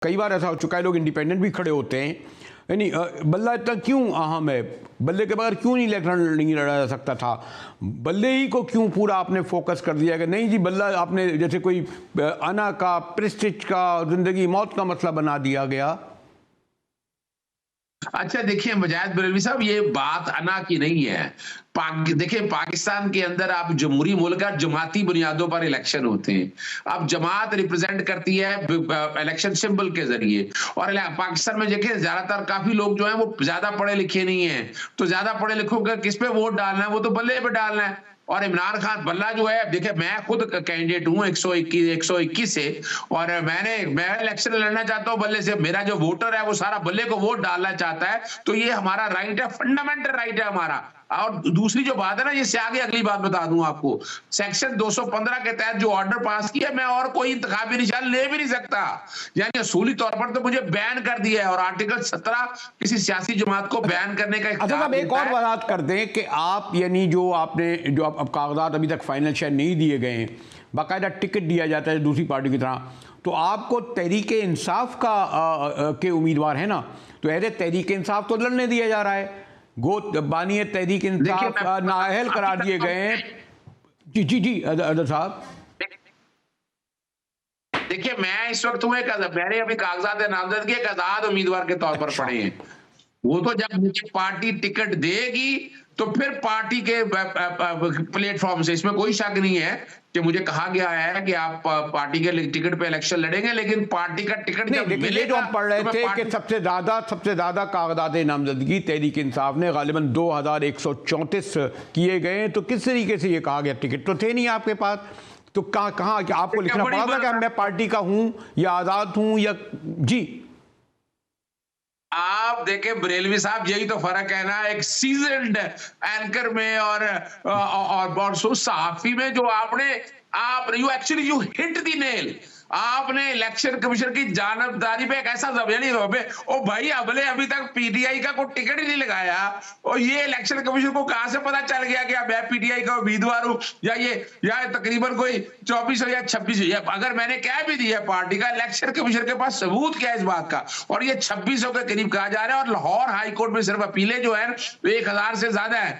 कई बार ऐसा हो चुका है, लोग इंडिपेंडेंट भी खड़े होते हैं। यानी बल्ला इतना क्यों अहम है? बल्ले के बगैर क्यों नहीं इलेक्शन नहीं लड़ा जा सकता था? बल्ले ही को क्यों पूरा आपने फोकस कर दिया कि नहीं जी, बल्ला आपने जैसे कोई अना का, प्रेस्टिज का, जिंदगी मौत का मसला बना दिया गया। अच्छा देखिए मुजाहिद बरेलवी साहब, ये बात अना की नहीं है। देखिए पाकिस्तान के अंदर आप जमहूरी मुल्क है, जमाती बुनियादों पर इलेक्शन होते हैं। अब जमात रिप्रेजेंट करती है इलेक्शन सिंबल के जरिए, और पाकिस्तान में देखिए ज्यादातर काफी लोग जो हैं वो ज्यादा पढ़े लिखे नहीं है, तो ज्यादा पढ़े लिखों का किस पे वोट डालना है, वो तो बल्ले पे डालना है। और इमरान खान बल्ला जो है, देखिए मैं खुद कैंडिडेट हूं 121 से, और मैं इलेक्शन लड़ना चाहता हूं बल्ले से। मेरा जो वोटर है वो सारा बल्ले को वोट डालना चाहता है, तो ये हमारा राइट है, फंडामेंटल राइट है हमारा। और दूसरी जो बात है ना, इससे आगे अगली बात बता दूं आपको, सेक्शन 215 के तहत जो ऑर्डर पास किया, मैं और कोई इंतखाबी निशान ले भी नहीं सकता, यानी असूली तौर पर तो मुझे बैन कर दिया है। और आर्टिकल 17 किसी सियासी जमात को बैन करने का अच्छा, एक और बात कर दें कि आप यानी जो आपने जो अब कागजात अभी तक फाइनल शायद नहीं दिए गए हैं, बाकायदा टिकट दिया जाता है दूसरी पार्टी की तरह, तो आपको तहरीक इंसाफ के उम्मीदवार है ना, तो ऐसे तहरीक इंसाफ तो लड़ने दिया जा रहा है, गो बानी तहरीक इंसाफ नाअहल करार दिए गए हैं। जी जी जी अदर साहब, देखिए मैं इस वक्त मैंने अभी कागजात नामजदगी एक आजाद उम्मीदवार के तौर पर पढ़े हैं। वो तो जब मुझे पार्टी टिकट देगी तो फिर पार्टी के प्लेटफॉर्म से, इसमें कोई शक नहीं है कि मुझे कहा गया है कि आप पार्टी के टिकट पे इलेक्शन लड़ेंगे, लेकिन पार्टी का टिकट जब मिलेगा, जो हम पढ़ रहे थे कि सबसे ज्यादा कागजात नामजदगी तहरीक इंसाफ ने गालिबन 2134 किए गए, तो किस तरीके से ये कहा गया टिकट तो थे नहीं आपके पास, तो कहाँ आपको लिखना पड़ा था कि मैं पार्टी का हूं या आजाद हूं या? जी आप देखें बरेलवी साहब, यही तो फर्क है ना एक सीजन्ड एंकर में और सहाफी में, जो आप you actually you hit the nail. आपने इलेक्शन कमीशन की जानबदारी पे एक ऐसा जबरदस्ती ओ भाई, अभी तक पीटीआई का कोई टिकट ही नहीं लगाया, और ये इलेक्शन कमीशन को कहां से पता चल गया कि मैं पीटीआई का उम्मीदवार हूं, या तकरीबन कोई 24 या 26, अगर मैंने कह भी दिया पार्टी का, इलेक्शन कमीशन के पास सबूत क्या है इस बात का? और ये 2600 के करीब कहा जा रहा है, और लाहौर हाईकोर्ट में सिर्फ अपीलें जो है 1000 से ज्यादा है।